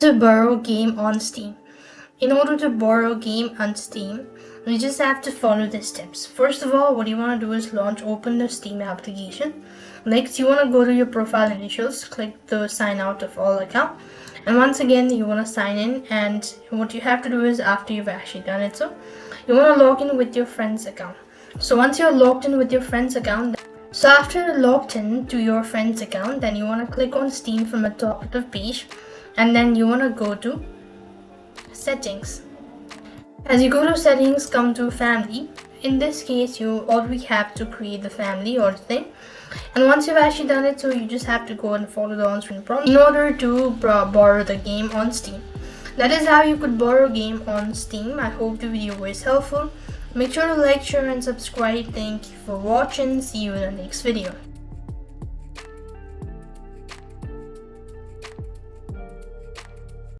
To borrow game on Steam. In order to borrow game on Steam, you just have to follow the steps. First of all, what you want to do is open the Steam application. Next, you want to go to your profile initials, click the sign out of all account. And once again, you want to sign in, and what you have to do is after you've actually done it, so you want to log in with your friend's account. So once you're logged in with your friend's account, so after you're logged in to your friend's account, then you want to click on Steam from the top of the page, and then you want to go to settings. As you go to settings, come to family. In this case, you already have to create the family or thing. And once you've actually done it, so you just have to go and follow the on-screen prompt in order to borrow the game on Steam. That is how you could borrow a game on Steam. I hope the video was helpful. Make sure to like, share and subscribe. Thank you for watching. See you in the next video.